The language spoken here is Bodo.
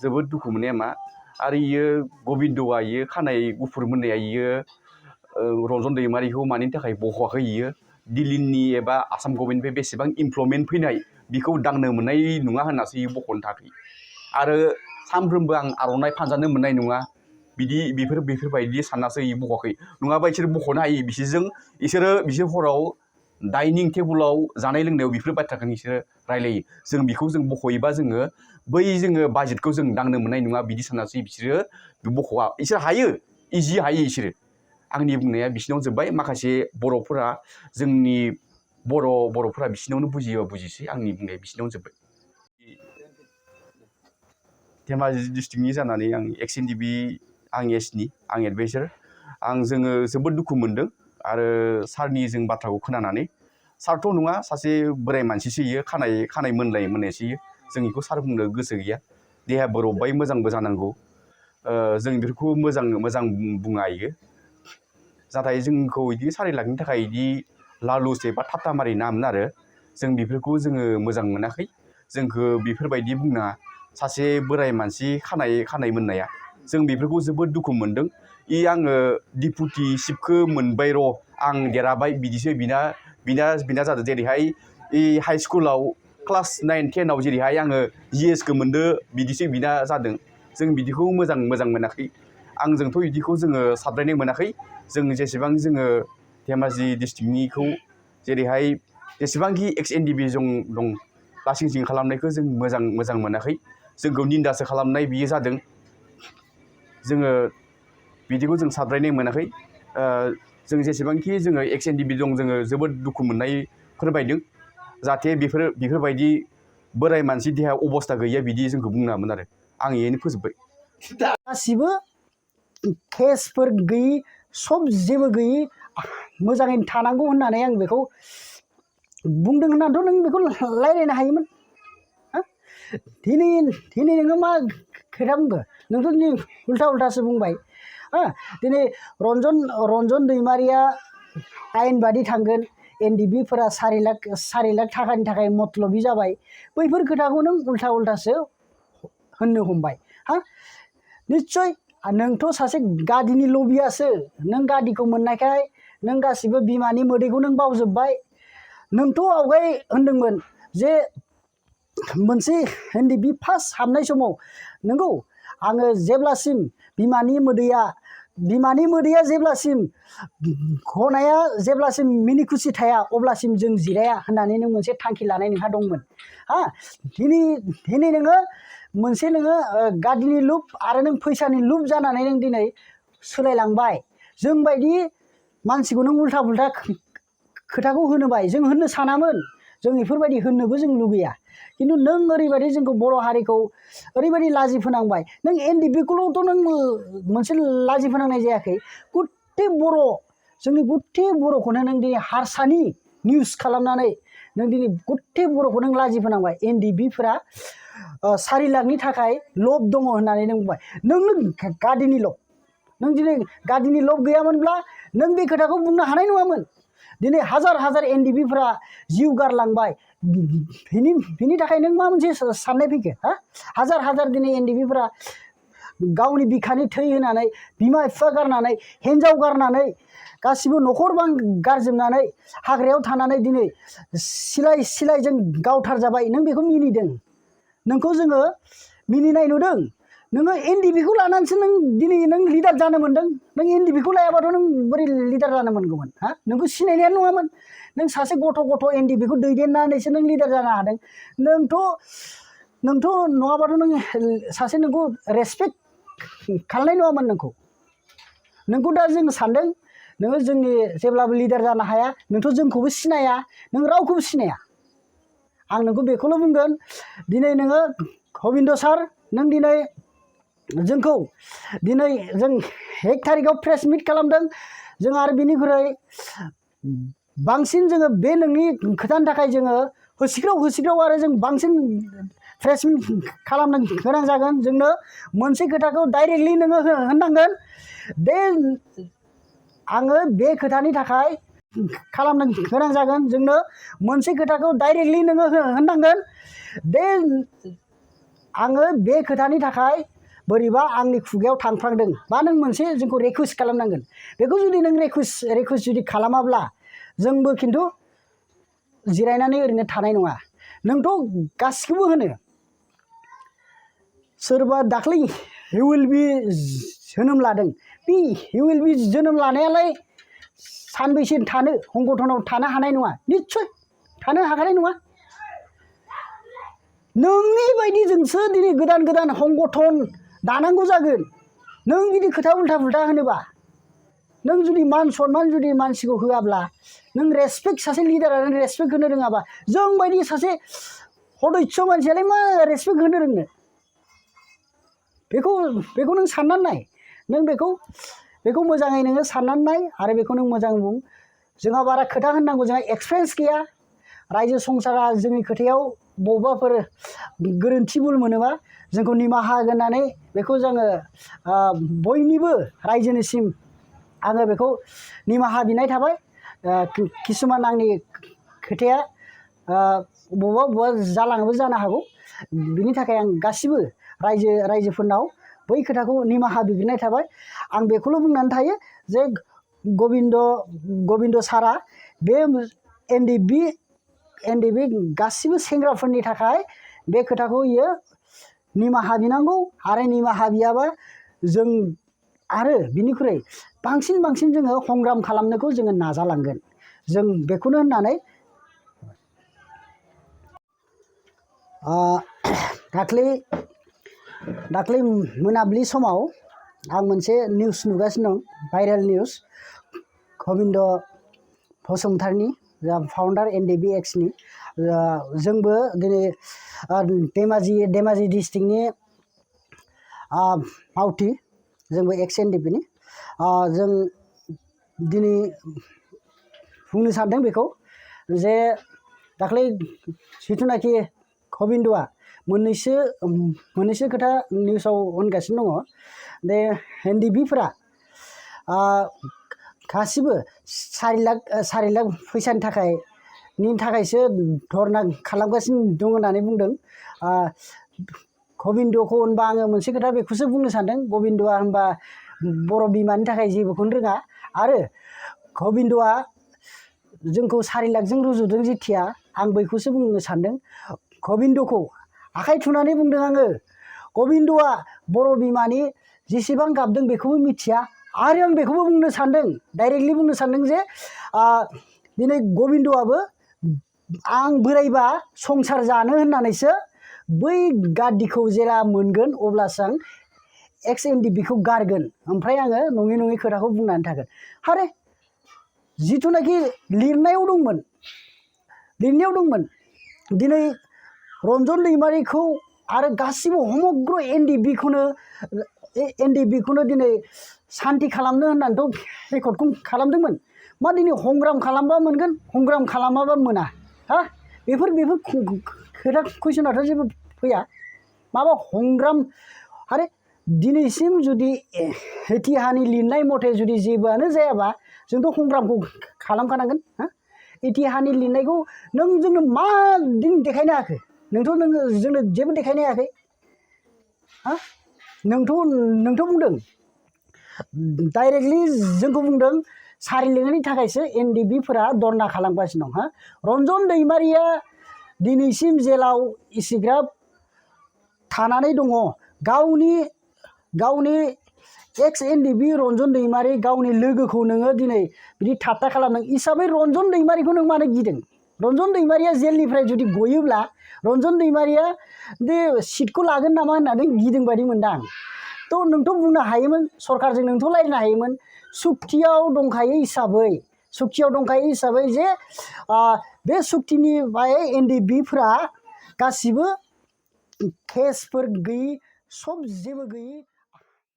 जोबोद दुखु मोननाया मा आरो इयो गबिन्दआ इयो खानाय गुफुर मोननाया इयो रन्जन दैमारिखौ मानि थाखाय बख'वाखै इयो दिल्लीनि एबा आसाम गभर्नमेन्टनिफ्राय बेसेबां इमप्लयमेन्ट फैनाय बेखौ दांनो मोननाय नङा होननासो इयो बख'नो थाखाय आरो सानफ्रोमबो आं आर'नाइ फानजानो मोननाय नङा बेफोरबायदि साननासो इयो बख'वाखै नङाबा इसोर बख'नो हायो बिसोर हराव डाइनिं टेबोलाव जानाय लोंनायाव बेफोर बाथ्राखौनो बिसोरो रायलायो जों बेखौ जों बख'योबा जोङो बाजेटखौ जों दांनो मोननाय नङा बिदि साननासो बिसोरो बख'वा इसोर हायो इजि हायो इसोरो आंनि बुंनाया बिसिनाव जोब्बाय माखासे बर'फोरा जोंनि बर'फोरा बिसिनावनो बुजियोबा बुजिसै आंनि बुंनाया बिसिनावनो जोब्बाय धेमाजि डिस्ट्रिक्टनि जानानै आं एक्स एनडिबि आं एसनि आं एडभाइसार जोङो जोबोद दुखु मोनदों आरो सारनि जों बाथ्राखौ खोनानानै सारथ' नङा सासे बोराय मानसिसो इयो खानाय मोननायसो इयो जों बेखौ सार बुंनो गोसो गैया देहाबो रबबाय मोजांबो जानांगौ जों बेफोरखौ मोजां बुङा इयो नाथाय जोंखौ बिदि 4 लाखनि थाखाय बिदि लालुस एबा थाबथा मारि नाङामोन आरो जों बेफोरखौ जोङो मोजां मोनाखै जोंखौ बेफोरबायदि बुंनाङा सासे बोराय मानसि खानाय मोननाया जों बेफोरखौ जोबोद दुखु मोनदों आङो डिपुटि सिटखौ मोनबाय र' आं देरहाबाय बिदिसो बिना जादों जेरैहाय हाइ स्कुलाव क्लास 9, 10 आव जेरैहाय आङो GS मोनदो बिदिसो बिना जादों जों बिदिखौ मोजां मोनाखै आंजोंथ' बिदिखौ जोङो साबद्रायनाय मोनाखै जों जेसेबां जोङो धेमाजि डिस्ट्रिक्टनिखौ जेरैहाय जेसेबांखि एक्स एनडिबि दं लासिं खालामनायखौ जों मोजां मोनाखै जोंखौ निन्दासो खालामनाय बियो जादों जोङो बिदिखौ जों साबद्रायनाय मोनाखै जों जेसेबांखि जोङो एक्स एनडिबि दं जोङो जोबोद दुखु मोननाय फोरमायदों जाहाथे बेफोरबायदि बोराय मानसि देहा अबस्था गैया बिदि जोंखौ बुंनाङामोन आरो आं इयैनो फोजोब्बाय गासिबो केसफोर गैयि सब जेबो गैयि मोजाङैनो थानांगौ होननानै आं बेखौ बुंदों होननानैथ' नों बेखौ रायलायनो हायोमोन दिनै नोङो मा खोथा बुंखो नोंथ' दिनै उल्थासो बुंबाय दिनै रन्जन दैमारिया आयेन बादि थांगोन एनडिबिफोरा 4 लाख थाखानि थाखाय मतलबि जाबाय बैफोर खोथाखौ नों उल्थासो होननो हमबाय निस्सय नोंथ' सासे गादिनि लबियासो नों गादिखौ मोननायखाय नों गासिबो बिमानि मोदैखौ नों बावजोब्बाय नोंथ' आवगाय होनदोंमोन जे मोनसे एनडिबि फार्स्ट हाबनाय समाव नंगौ आङो जेब्लासिम बिमानि मोदैया जेब्लासिम गनाया जेब्लासिम मिनि खुसि थाया अब्लासिम जों जिराया होननानै नों मोनसे थांखि लानाय नोंहा दंमोन दिनै नोङो मोनसे गादिनि लुप आरो नों फैसानि लुप जानानै नों दिनै सोलायलांबाय जों बायदि मानसिखौ नों उल्था खोथाखौ होनोबाय जों होननो सानामोन जों बेफोरबायदि होननोबो जों लुगैया खिन्थु नों ओरैबायदि जोंखौ बर' हारिखौ ओरैबायदि लाजि फोनांबाय नों एनडिबिखौल'थ' नों मोनसे लाजि फोनांनाय जायाखै जोंनि गुथे बर'खौनो नों दिनै हारसानि निउस खालामनानै नों दिनै गुथे बर'खौ नों लाजि फोनांबाय एनडिबिफोरा 4 लाखनि थाखाय लब दङ होननानै नों बुंबाय नोंनो गादिनि लब नों दिनै गादिनि लब गैयामोनब्ला नों बे खोथाखौ बुंनो हानाय नङामोन दिनै हाजार एनडिबिफोरा जिउ गारलांबाय बिनि थाखाय नों मा मोनसे साननाय फैखो हाजार दिनै एनडिबिफोरा गावनि बिखानि थै होनानै बिमा बिफा गारनानै हिन्जाव गारनानै गासिबो न'खर बां गारजोबनानै हाग्रायाव थानानै दिनै सिलायजों गावथारजाबाय नों बेखौ मिनिदों नोंखौ जोङो मिनिनाय नुदों नोङो एनडिबिखौ लानानैसो नों दिनै नों लिडार जानो मोन्दों नों एनडिबिखौ लायाबाथ' नों बोरै लिडार जानो मोनगौमोन नोंखौ सिनायनायानो नङामोन नों सासे गथ' एनडिबिखौ दैदेननानैसो नों लिडार जानो हादों नोंथ' नङाबाथ' नों सासे नोंखौ रेसपेक्ट खालामनाय नङामोन नोंखौ दा जों सानदों नोङो जोंनि जेब्लाबो लिडार जानो हाया नोंथ' जोंखौबो सिनाया नों रावखौबो सिनाया आं नोंखौ बेखौल' बुंगोन दिनै नोङो गबिन्द सार नों दिनै जोंखौ दिनै जों 1 थारिखआव प्रेस मिट खालामदों जों आरो बिनिख्रुइ बांसिन जोङो बे नोंनि खोथानि थाखाय जोङो होसिख्राव आरो जों बांसिन प्रेस मिट खालामनो गोनां जागोन जोंनो मोनसे खोथाखौ डाइरेक्टलि नोङो होननांगोन आङो बे खोथानि थाखाय खालामनो गोनां जागोन जोंनो मोनसे खोथाखौ डाइरेक्टलि नोङो होननांगोन आङो बे खोथानि थाखाय बोरैबा आंनि खुगायाव थांफ्रांदों बा नों मोनसे जोंखौ रिकुवेस्ट खालामनांगोन बेखौ जुदि नों रिकुवेस्ट जुदि खालामाब्ला जोंबो खिन्थु जिरायनानै ओरैनो थानाय नङा नोंथ' गासिखौबो होनो सोरबा दाख्लै हिउएलबि जोनोम लादों बे हिउएलबि जोनोम लानायालाय सानबैसे थानो संगठनाव थानो हानाय नङा निस्सय थानो हाखानाय नङा नोंनि बायदिजोंसो दिनै गोदान गोदान संगठन दानांगौ जागोन नों बिदि खोथा उल्था पुल्था होनोबा नों जुदि मान सनमान जुदि मानसिखौ होआब्ला नों रेसपेक्ट सासे लिडारानो रेसपेक्ट होनो रोङाबा जों बायदि सासे सदस्य मानसियालाय मा रेसपेक्ट होनो रोंनो बेखौ नों साननानै नाय नों बेखौ मोजाङै नोङो साननानै नाय आरो बेखौ नों मोजां बुं जोंहा बारा खोथा होननांगौ जोंहा एक्सपिरियेन्स गैया रायजो संसारा जोंनि खोथायाव बबेबाफोर गोरोन्थि भुल मोनोबा जोंखौ निमाहा होनानै बेखौ जोङो बयनिबो रायजोनिसिम आङो बेखौ निमाहा बिनाय थाबाय किसुमान आंनि खोथाया बबेबा जालाङोबो जानो हागौ बिनि थाखाय आं गासिबो रायजोफोरनाव बै खोथाखौ निमाहा बिग्रोनाय थाबाय आं बेखौल' बुंनानै थायो जे गबिन्द सारा बे एनडिबि गासिबो सेंग्राफोरनि थाखाय बे खोथाखौ इयो निमाहा बिनांगौ आरो निमाहा बियाबा जों आरो बिनिख्रुइ बांसिन जोङो संग्राम खालामनोखौ जोङो नाजालांगोन जों बेखौनो होननानै दाख्लै मोनाबिलि समाव आं मोनसे निउस नुगासिनो दं भाइरेल निउस गबिन्द बसुमतारीनि फाउन्डार एनडिबि एक्सनि जोंबो दिनै धेमाजि डिस्ट्रिक्टनि मावथि जोंबो एक्स एनडिबिनि जों दिनै बुंनो सानदों बेखौ जे दाख्लै जिथुनाखि गबिन्दआ मोननैसो खोथा निउसाव होनगासिनो दङ दे एनडिबिफोरा गासिबो 4 लाख फैसानि थाखायसो धरना खालामगासिनो दं होननानै बुंदों गबिन्दखौ होनबा आङो मोनसे खोथा बेखौसो बुंनो सानदों गबिन्दआ होनबा बर' बिमानि थाखाय जेबोखौनो रोङा आरो गबिन्दआ जोंखौ 4 लाखजों रुजुदों जेथिया आं बैखौसो बुंनो सानदों गबिन्दखौ आखाइ थुनानै बुंदों आङो गबिन्दआ बर' बिमानि जेसेबां गाबदों बेखौबो मिथिया आरो आं बेखौबो बुंनो सानदों डाइरेक्टलि बुंनो सानदों जे दिनै गबिन्दआबो आं बोराइबा संसार जानो होननानैसो बै गादिखौ जेला मोनगोन अब्लासो आं एक्स एनडिबिखौ गारगोन ओमफ्राय आङो नङै खोथाखौ बुंनानै थागोन आरे जिथुनाखि लिरनायाव दंमोन दिनै रन्जन दैमारिखौ आरो गासिबो समग्र एनडिबिखौनो दिनै सान्ति खालामनो होननानैथ' रेकर्डखौ खालामदोंमोन मा दिनै संग्राम खालामबा मोनगोन संग्राम खालामाबा मोना हा बेफोर खोथा कुइसनाथ' जेबो फैया माबा संग्राम आरे दिनैसिम जुदि इतिहासनि लिरनाय मथे जुदि जेबोआनो जायाबा जोंथ' संग्रामखौ खालामखानांगोन हा इतिहासनि लिरनायखौ नों जोंनो मा दिन देखायनो हाखो नोंथ' जोंनो जेबो देखायनो हायाखै हा नोंथ' बुंदों डाइरेक्टलि जोंखौ बुंदों सारिलेंनि थाखायसो एनडिबिफोरा धरना खालामगासिनो दं हा रन्जन दैमारिया दिनैसिम जेलाव इसिग्राब थानानै दङ गावनि एक्स एनडिबि रन्जन दैमारि गावनि लोगोखौ नोङो दिनै बिदि ठाट्टा खालामदों हिसाबै रन्जन दैमारिखौ नों मानो गिदों रन्जन दैमारिया जेलनिफ्राय जुदि गयोब्ला रन्जन दैमारिया बे सिटखौ लागोन नामा होननानै गिदों बायदि मोनदां थ' नोंथ' बुंनो हायोमोन सरकारजों नोंथ' रायज्लायनो हायोमोन सुक्तियाव दंखायो हिसाबै जे बे सुक्तिनि एनडिबिफोरा गासिबो केसफोर गैयि सब जेबो गैयि